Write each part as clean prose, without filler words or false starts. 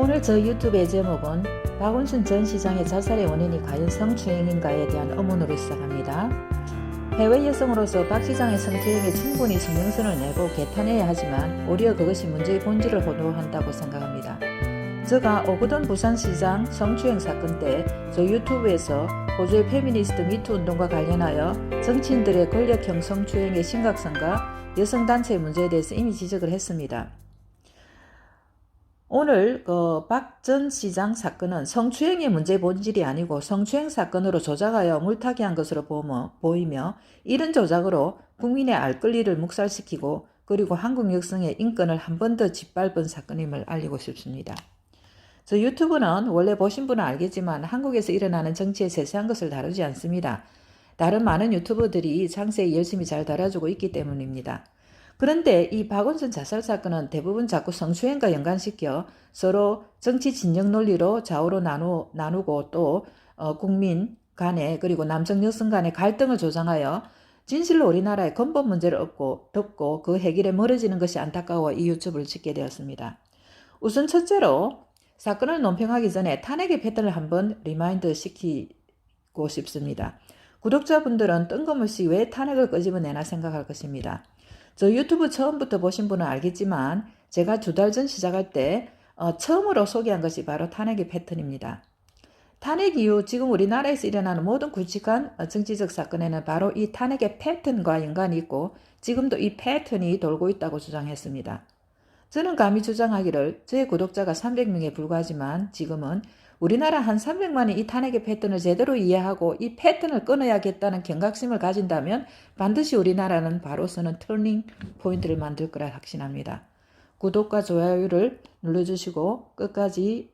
오늘 저 유튜브의 제목은 박원순 전 시장의 자살의 원인이 과연 성추행인가에 대한 의문으로 시작합니다. 해외 여성으로서 박 시장의 성추행에 충분히 성명서를 내고 개탄해야 하지만 오히려 그것이 문제의 본질을 호도한다고 생각합니다. 제가 오거돈 부산시장 성추행 사건 때 저 유튜브에서 호주의 페미니스트 미투 운동과 관련하여 정치인들의 권력형 성추행의 심각성과 여성단체의 문제에 대해서 이미 지적을 했습니다. 오늘 박 전 시장 사건은 성추행의 문제의 본질이 아니고 성추행 사건으로 조작하여 물타기 한 것으로 보이며 이런 조작으로 국민의 알 권리를 묵살시키고 그리고 한국 여성의 인권을 한 번 더 짓밟은 사건임을 알리고 싶습니다. 저 유튜브는 원래 보신 분은 알겠지만 한국에서 일어나는 정치의 세세한 것을 다루지 않습니다. 다른 많은 유튜버들이 장세히 열심히 잘 다뤄주고 있기 때문입니다. 그런데 이 박원순 자살 사건은 대부분 자꾸 성추행과 연관시켜 서로 정치 진영 논리로 좌우로 나누고 또 국민 간에 그리고 남성 여성 간의 갈등을 조장하여 진실로 우리나라의 근본 문제를 덮고 그 해결에 멀어지는 것이 안타까워 이 유튜브를 짓게 되었습니다. 우선 첫째로 사건을 논평하기 전에 탄핵의 패턴을 한번 리마인드 시키고 싶습니다. 구독자분들은 뜬금없이 왜 탄핵을 끄집어내나 생각할 것입니다. 저 유튜브 처음부터 보신 분은 알겠지만 제가 2달 전 시작할 때 처음으로 소개한 것이 바로 탄핵의 패턴입니다. 탄핵 이후 지금 우리나라에서 일어나는 모든 굵직한 정치적 사건에는 바로 이 탄핵의 패턴과 연관이 있고 지금도 이 패턴이 돌고 있다고 주장했습니다. 저는 감히 주장하기를 저의 구독자가 300명에 불과하지만 지금은 우리나라 한 300만이 이 탄핵의 패턴을 제대로 이해하고 이 패턴을 끊어야겠다는 경각심을 가진다면 반드시 우리나라는 바로서는 터닝 포인트를 만들 거라 확신합니다. 구독과 좋아요를 눌러주시고 끝까지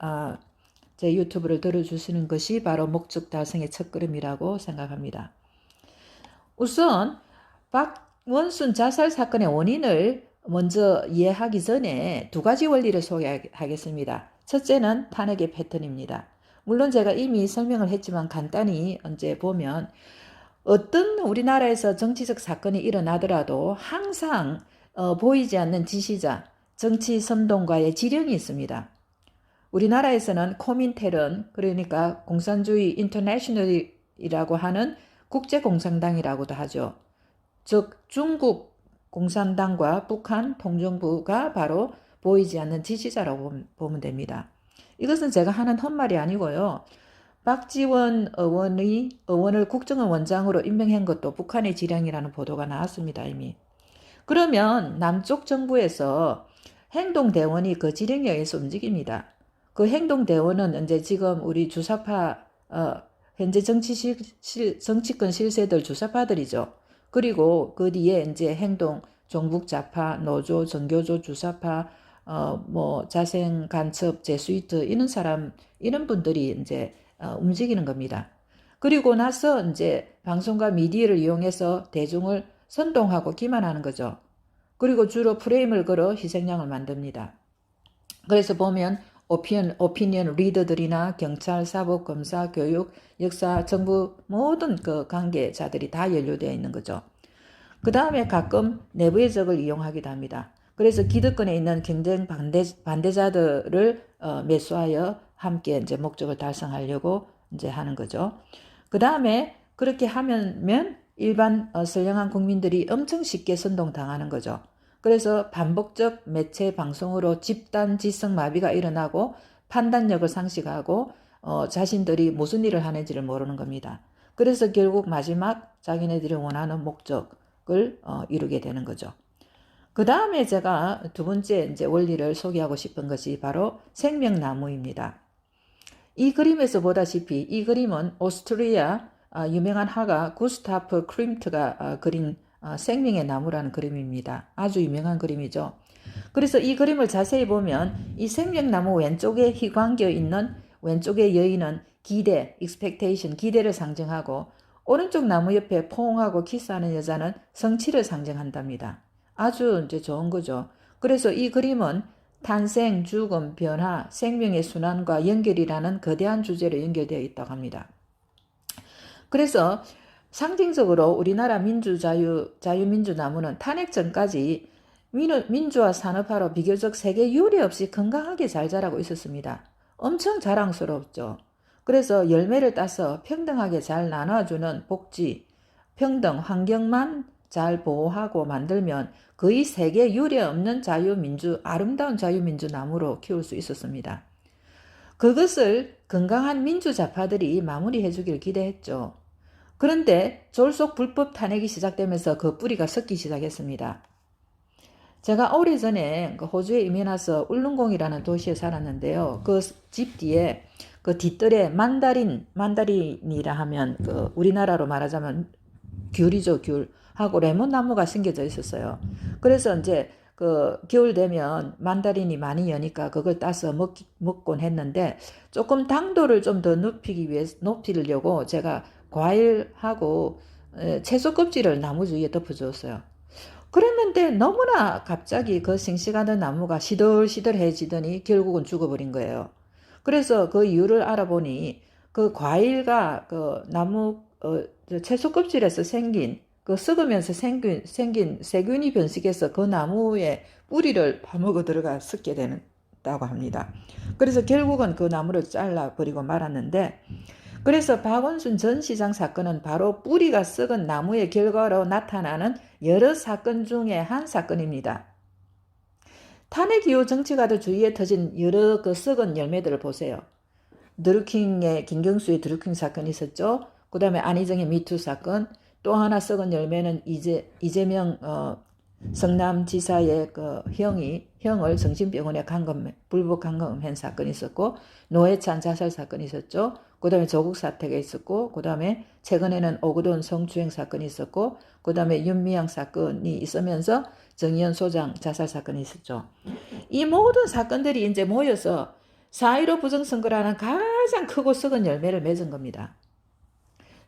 제 유튜브를 들어주시는 것이 바로 목적 달성의 첫걸음이라고 생각합니다. 우선 박원순 자살 사건의 원인을 먼저 이해하기 전에 2가지 원리를 소개하겠습니다. 첫째는 탄핵의 패턴입니다. 물론 제가 이미 설명을 했지만 간단히 언제 보면 어떤 우리나라에서 정치적 사건이 일어나더라도 항상 보이지 않는 지시자, 정치 선동가의 지령이 있습니다. 우리나라에서는 코민테른, 그러니까 공산주의 인터내셔널이라고 하는 국제공산당이라고도 하죠. 즉 중국 공산당과 북한 통정부가 바로 보이지 않는 지시자라고 보면 됩니다. 이것은 제가 하는 헛말이 아니고요. 박지원 의원을 국정원 원장으로 임명한 것도 북한의 지령이라는 보도가 나왔습니다. 이미. 그러면 남쪽 정부에서 행동대원이 그 지령에 의해서 움직입니다. 그 행동대원은 이제 지금 우리 주사파 현재 정치권 실세들 주사파들이죠. 그리고 그 뒤에 이제 행동 종북좌파, 노조, 정교조, 주사파, 자생 간첩, 제스위트 이런 분들이 이제 움직이는 겁니다. 그리고 나서 이제 방송과 미디어를 이용해서 대중을 선동하고 기만하는 거죠. 그리고 주로 프레임을 걸어 희생양을 만듭니다. 그래서 보면 오피니언 리더들이나 경찰, 사법, 검사, 교육, 역사, 정부 모든 그 관계자들이 다 연루되어 있는 거죠. 그 다음에 가끔 내부의 적을 이용하기도 합니다. 그래서 기득권에 있는 경쟁 반대자들을 매수하여 함께 이제 목적을 달성하려고 이제 하는 거죠. 그 다음에 그렇게 하면 일반 선량한 국민들이 엄청 쉽게 선동당하는 거죠. 그래서 반복적 매체 방송으로 집단 지성 마비가 일어나고 판단력을 상실하고 자신들이 무슨 일을 하는지를 모르는 겁니다. 그래서 결국 마지막 자기네들이 원하는 목적을 이루게 되는 거죠. 그 다음에 제가 2번째 이제 원리를 소개하고 싶은 것이 바로 생명나무입니다. 이 그림에서 보다시피 이 그림은 오스트리아 유명한 화가 구스타프 크림트가 그린 생명의 나무라는 그림입니다. 아주 유명한 그림이죠. 그래서 이 그림을 자세히 보면 이 생명나무 왼쪽에 희광겨 있는 왼쪽의 여인은 기대, expectation, 기대를 상징하고 오른쪽 나무 옆에 포옹하고 키스하는 여자는 성취를 상징한답니다. 아주 이제 좋은 거죠. 그래서 이 그림은 탄생, 죽음, 변화, 생명의 순환과 연결이라는 거대한 주제로 연결되어 있다고 합니다. 그래서 상징적으로 우리나라 자유민주나무는 탄핵 전까지 민주화 산업화로 비교적 세계 유례 없이 건강하게 잘 자라고 있었습니다. 엄청 자랑스럽죠. 그래서 열매를 따서 평등하게 잘 나눠주는 복지, 평등, 환경만 잘 보호하고 만들면 거의 세계 유례 없는 아름다운 자유민주 나무로 키울 수 있었습니다. 그것을 건강한 민주자파들이 마무리해 주길 기대했죠. 그런데 졸속 불법 탄핵이 시작되면서 그 뿌리가 썩기 시작했습니다. 제가 오래전에 호주에 이민 와서 울릉공이라는 도시에 살았는데요. 그 집 뒤에 그 뒷뜰에 만다린이라 하면 그 우리나라로 말하자면 귤이죠, 귤. 하고 레몬나무가 심겨져 있었어요. 그래서 이제 그 겨울 되면 만다린이 많이 여니까 그걸 따서 먹곤 했는데 조금 당도를 좀 더 높이려고 제가 과일하고 채소 껍질을 나무 주위에 덮어주었어요. 그랬는데 너무나 갑자기 그 싱싱하던 나무가 시들시들해지더니 결국은 죽어버린 거예요. 그래서 그 이유를 알아보니 그 과일과 그 나무 채소 껍질에서 생긴 그 썩으면서 생긴 세균이 변식해서 그 나무의 뿌리를 파먹어 들어가 썩게 된다고 합니다. 그래서 결국은 그 나무를 잘라버리고 말았는데, 그래서 박원순 전 시장 사건은 바로 뿌리가 썩은 나무의 결과로 나타나는 여러 사건 중에 한 사건입니다. 탄핵 이후 정치가들 주위에 터진 여러 그 썩은 열매들을 보세요. 김경수의 드루킹 사건이 있었죠. 그 다음에 안희정의 미투 사건, 또 하나 썩은 열매는 이재명 성남지사의 그 형을 정신병원에 불법 감금한 사건이 있었고, 노회찬 자살 사건이 있었죠. 그 다음에 조국 사태가 있었고, 그 다음에 최근에는 오거돈 성추행 사건이 있었고, 그 다음에 윤미향 사건이 있으면서 정의연 소장 자살 사건이 있었죠. 이 모든 사건들이 이제 모여서 4.15 부정선거라는 가장 크고 썩은 열매를 맺은 겁니다.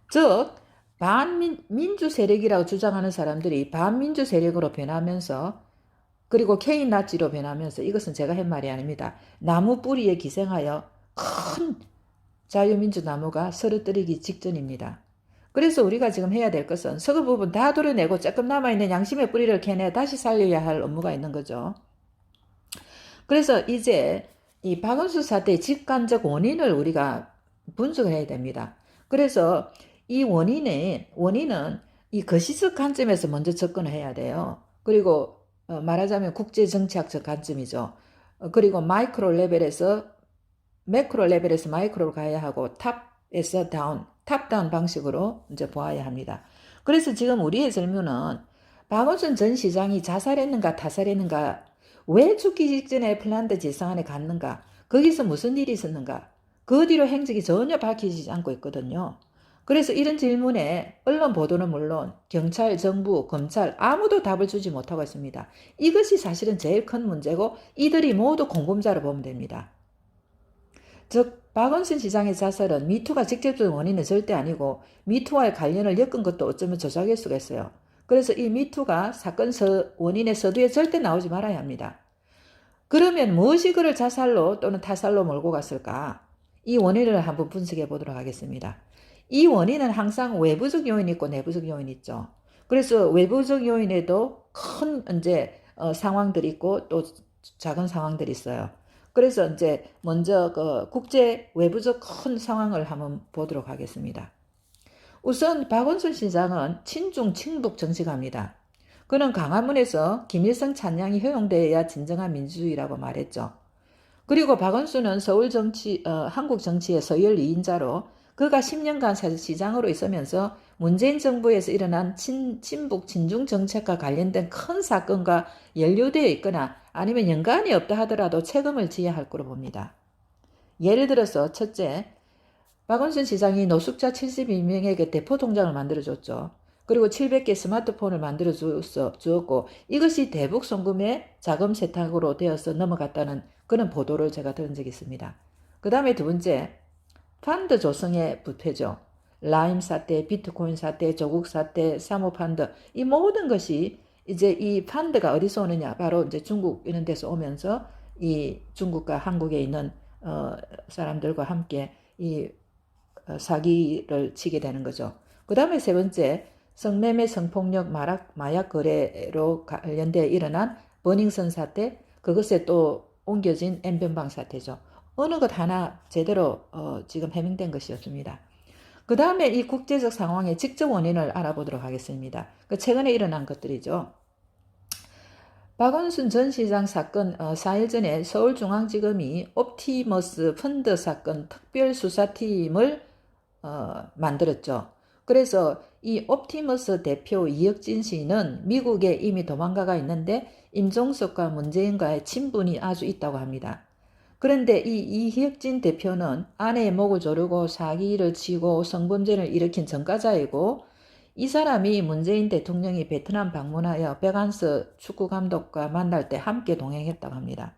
즉 반민주 세력이라고 주장하는 사람들이 반민주 세력으로 변하면서, 그리고 케인 나치로 변하면서, 이것은 제가 한 말이 아닙니다. 나무 뿌리에 기생하여 큰 자유민주 나무가 쓰러뜨리기 직전입니다. 그래서 우리가 지금 해야 될 것은 썩은 부분 다 도려내고 조금 남아있는 양심의 뿌리를 캐내 다시 살려야 할 업무가 있는 거죠. 그래서 이제 이 박원순 사태의 직간접 원인을 우리가 분석을 해야 됩니다. 그래서 이 원인은 이 거시적 관점에서 먼저 접근을 해야 돼요. 그리고 말하자면 국제정치학적 관점이죠. 그리고 매크로 레벨에서 마이크로로 가야 하고 탑다운 방식으로 이제 보아야 합니다. 그래서 지금 우리의 질문은 박원순 전 시장이 자살했는가 타살했는가, 왜 죽기 직전에 핀란드 지상안에 갔는가, 거기서 무슨 일이 있었는가, 그 뒤로 행적이 전혀 밝혀지지 않고 있거든요. 그래서 이런 질문에 언론 보도는 물론 경찰, 정부, 검찰 아무도 답을 주지 못하고 있습니다. 이것이 사실은 제일 큰 문제고 이들이 모두 공범자로 보면 됩니다. 즉 박원순 시장의 자살은 미투가 직접적인 원인은 절대 아니고 미투와의 관련을 엮은 것도 어쩌면 조작일 수가 있어요. 그래서 이 미투가 사건 원인의 서두에 절대 나오지 말아야 합니다. 그러면 무엇이 그를 자살로 또는 타살로 몰고 갔을까? 이 원인을 한번 분석해 보도록 하겠습니다. 이 원인은 항상 외부적 요인이 있고 내부적 요인이 있죠. 그래서 외부적 요인에도 큰 이제 상황들이 있고 또 작은 상황들이 있어요. 그래서 이제 먼저 그 국제 외부적 큰 상황을 한번 보도록 하겠습니다. 우선 박원순 시장은 친중 친북 정치가입니다. 그는 강화문에서 김일성 찬양이 허용되어야 진정한 민주주의라고 말했죠. 그리고 박원순은 한국 정치의 서열 2인자로 그가 10년간 시장으로 있으면서 문재인 정부에서 일어난 친북 친중 정책과 관련된 큰 사건과 연루되어 있거나 아니면 연관이 없다 하더라도 책임을 져야 할 거로 봅니다. 예를 들어서 첫째, 박원순 시장이 노숙자 72명에게 대포 통장을 만들어줬죠. 그리고 700개 스마트폰을 만들어 주었고 이것이 대북 송금의 자금 세탁으로 되어서 넘어갔다는 그런 보도를 제가 들은 적이 있습니다. 그 다음에 두 번째, 펀드 조성의 부패죠. 라임 사태, 비트코인 사태, 조국 사태, 사모펀드, 이 모든 것이 이제 이 펀드가 어디서 오느냐, 바로 이제 중국 이런 데서 오면서 이 중국과 한국에 있는 사람들과 함께 이 사기를 치게 되는 거죠. 그 다음에 세 번째, 성매매, 성폭력, 마약 거래로 관련되어 일어난 버닝썬 사태, 그것에 또 옮겨진 N변방 사태죠. 어느 것 하나 제대로 지금 해명된 것이 없습니다. 그 다음에 이 국제적 상황의 직접 원인을 알아보도록 하겠습니다. 최근에 일어난 것들이죠. 박원순 전 시장 사건 4일 전에 서울중앙지검이 옵티머스 펀드 사건 특별수사팀을 만들었죠. 그래서 이 옵티머스 대표 이혁진 씨는 미국에 이미 도망가가 있는데 임종석과 문재인과의 친분이 아주 있다고 합니다. 그런데 이 이혁진 대표는 아내의 목을 조르고 사기를 치고 성범죄를 일으킨 전과자이고, 이 사람이 문재인 대통령이 베트남 방문하여 백한스 축구감독과 만날 때 함께 동행했다고 합니다.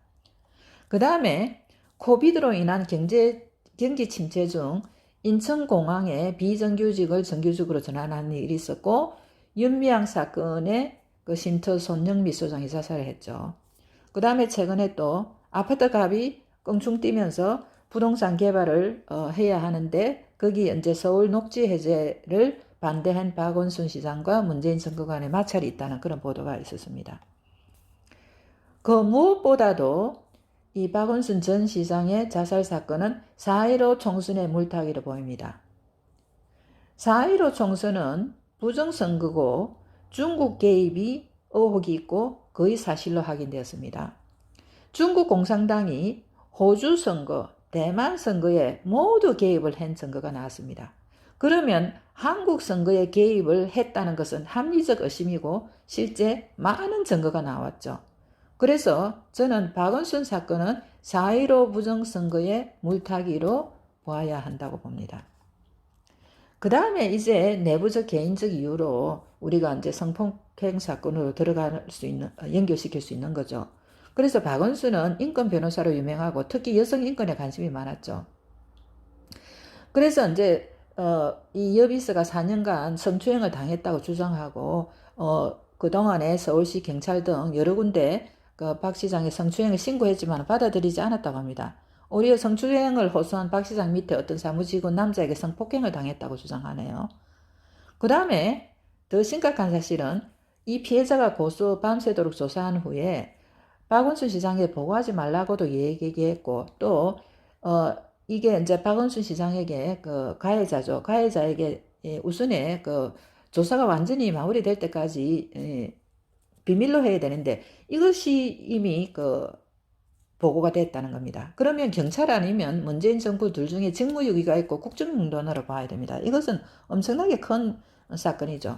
그 다음에 코비드로 인한 경기 침체 중 인천공항에 비정규직을 정규직으로 전환하는 일이 있었고, 윤미향 사건의 그 쉼터 손영미 소장이 자살을 했죠. 그 다음에 최근에 또 아파트 값이 껑충 뛰면서 부동산 개발을 해야 하는데, 거기 이제 서울 녹지 해제를 반대한 박원순 시장과 문재인 정부 간의 마찰이 있다는 그런 보도가 있었습니다. 그 무엇보다도 이 박원순 전 시장의 자살 사건은 4.15 총선의 물타기로 보입니다. 4.15 총선은 부정선거고 중국 개입이 의혹이 있고 거의 사실로 확인되었습니다. 중국 공산당이 호주 선거, 대만 선거에 모두 개입을 한 선거가 나왔습니다. 그러면 한국 선거에 개입을 했다는 것은 합리적 의심이고 실제 많은 증거가 나왔죠. 그래서 저는 박원순 사건은 4.15 부정선거의 물타기로 보아야 한다고 봅니다. 그 다음에 이제 내부적 개인적 이유로 우리가 이제 성폭행 사건으로 들어갈 수 있는, 연결시킬 수 있는 거죠. 그래서 박원순은 인권 변호사로 유명하고 특히 여성 인권에 관심이 많았죠. 그래서 이제 이 여비스가 4년간 성추행을 당했다고 주장하고 그동안에 서울시 경찰 등 여러 군데 그 박 시장의 성추행을 신고했지만 받아들이지 않았다고 합니다. 오히려 성추행을 호소한 박 시장 밑에 어떤 사무직원 남자에게 성폭행을 당했다고 주장하네요. 그 다음에 더 심각한 사실은 이 피해자가 고소 밤새도록 조사한 후에 박원순 시장에 보고하지 말라고도 얘기했고, 또 이게 이제 박원순 시장에게 그 가해자죠. 가해자에게 우선에 그 조사가 완전히 마무리될 때까지 비밀로 해야 되는데 이것이 이미 그 보고가 됐다는 겁니다. 그러면 경찰 아니면 문재인 정부 둘 중에 직무유기가 있고 국정농단으로 봐야 됩니다. 이것은 엄청나게 큰 사건이죠.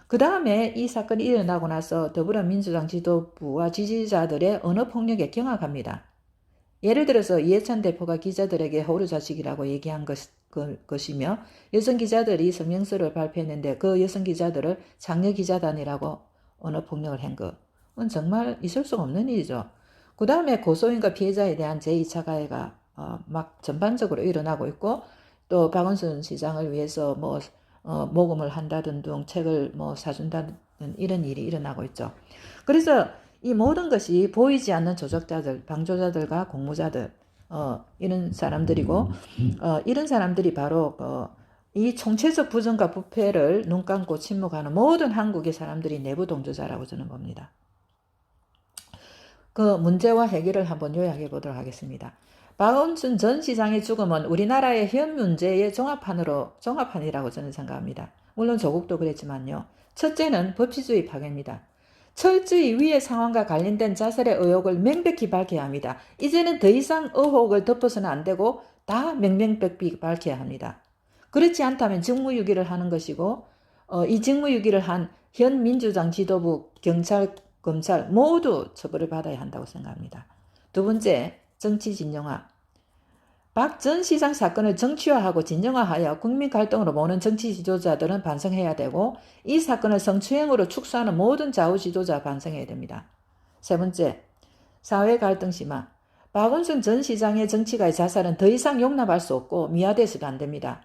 그 다음에 이 사건이 일어나고 나서 더불어민주당 지도부와 지지자들의 언어폭력에 경악합니다. 예를 들어서 이해찬 대표가 기자들에게 호루자식이라고 얘기한 것이며, 여성 기자들이 성명서를 발표했는데 그 여성 기자들을 장려 기자단이라고 언어폭력을 한 것은 정말 있을 수 없는 일이죠. 그 다음에 고소인과 피해자에 대한 제2차 가해가 막 전반적으로 일어나고 있고, 또 박원순 시장을 위해서 모금을 한다든 등 책을 사준다든 이런 일이 일어나고 있죠. 그래서 이 모든 것이 보이지 않는 조작자들, 방조자들과 공모자들, 이런 사람들이고, 이런 사람들이 바로 이 총체적 부정과 부패를 눈 감고 침묵하는 모든 한국의 사람들이 내부 동조자라고 저는 봅니다. 그 문제와 해결을 한번 요약해 보도록 하겠습니다. 박원순 전 시장의 죽음은 우리나라의 현 문제의 종합판이라고 저는 생각합니다. 물론 조국도 그랬지만요. 첫째는 법치주의 파괴입니다. 철저히 위의 상황과 관련된 자살의 의혹을 명백히 밝혀야 합니다. 이제는 더 이상 의혹을 덮어서는 안 되고 다 명명백비 밝혀야 합니다. 그렇지 않다면 직무유기를 하는 것이고, 이 직무유기를 한 현 민주당 지도부, 경찰, 검찰 모두 처벌을 받아야 한다고 생각합니다. 두 번째, 정치 진영화. 박 전 시장 사건을 정치화하고 진영화하여 국민 갈등으로 모는 정치 지도자들은 반성해야 되고, 이 사건을 성추행으로 축소하는 모든 좌우 지도자 반성해야 됩니다. 세 번째, 사회 갈등 심화. 박원순 전 시장의 정치가의 자살은 더 이상 용납할 수 없고 미화돼서도 안 됩니다.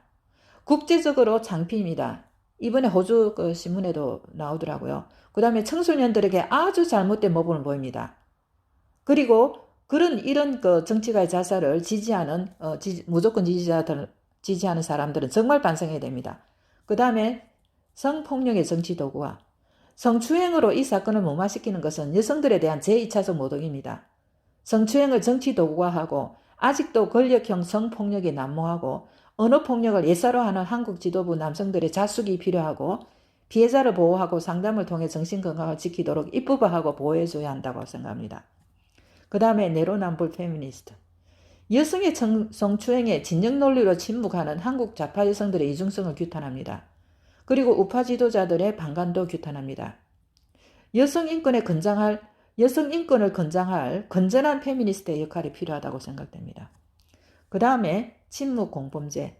국제적으로 창피입니다. 이번에 호주 그 신문에도 나오더라고요. 그 다음에 청소년들에게 아주 잘못된 모범을 보입니다. 그리고 이런 그 정치가의 자살을 지지하는 무조건 지지하는 사람들은 정말 반성해야 됩니다. 그 다음에 성폭력의 정치 도구화. 성추행으로 이 사건을 무마시키는 것은 여성들에 대한 제2차적 모독입니다. 성추행을 정치 도구화하고 아직도 권력형 성폭력이 난무하고 언어폭력을 예사로 하는 한국 지도부 남성들의 자숙이 필요하고 피해자를 보호하고 상담을 통해 정신건강을 지키도록 입부부하고 보호해줘야 한다고 생각합니다. 그 다음에 내로남불 페미니스트. 여성의 성추행에 진영 논리로 침묵하는 한국 좌파 여성들의 이중성을 규탄합니다. 그리고 우파 지도자들의 반감도 규탄합니다. 여성 인권을 건장할 건전한 페미니스트의 역할이 필요하다고 생각됩니다. 그 다음에 침묵 공범죄.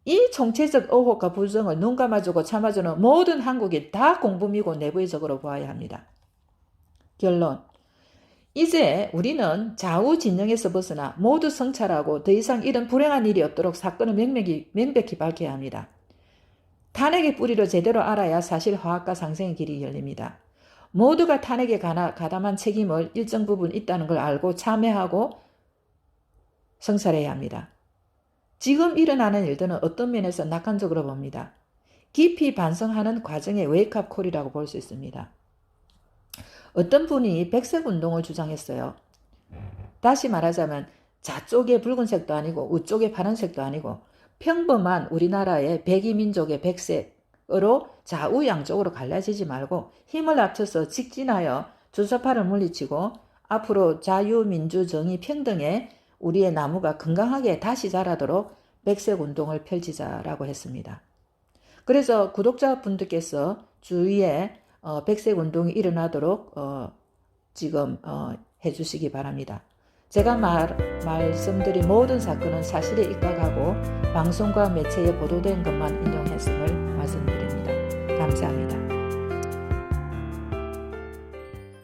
이 총체적 의혹과 부정을 눈 감아주고 참아주는 모든 한국인 다 공범이고 내부적으로 보아야 합니다. 결론. 이제 우리는 좌우 진영에서 벗어나 모두 성찰하고 더 이상 이런 불행한 일이 없도록 사건을 명백히 밝혀야 합니다. 탄핵의 뿌리를 제대로 알아야 사실 화학과 상생의 길이 열립니다. 모두가 탄핵에 가담한 책임을 일정 부분 있다는 걸 알고 참여하고 성찰해야 합니다. 지금 일어나는 일들은 어떤 면에서 낙관적으로 봅니다. 깊이 반성하는 과정의 웨이크업 콜이라고 볼 수 있습니다. 어떤 분이 백색 운동을 주장했어요. 다시 말하자면 좌쪽에 붉은색도 아니고 우쪽에 파란색도 아니고 평범한 우리나라의 백이민족의 백색으로 좌우 양쪽으로 갈라지지 말고 힘을 합쳐서 직진하여 주사파를 물리치고 앞으로 자유, 민주, 정의, 평등의 우리의 나무가 건강하게 다시 자라도록 백색 운동을 펼치자라고 했습니다. 그래서 구독자분들께서 주위에 백색 운동이 일어나도록 지금 해주시기 바랍니다. 제가 말씀드린 모든 사건은 사실에 입각하고 방송과 매체에 보도된 것만 인용했음을 말씀드립니다. 감사합니다.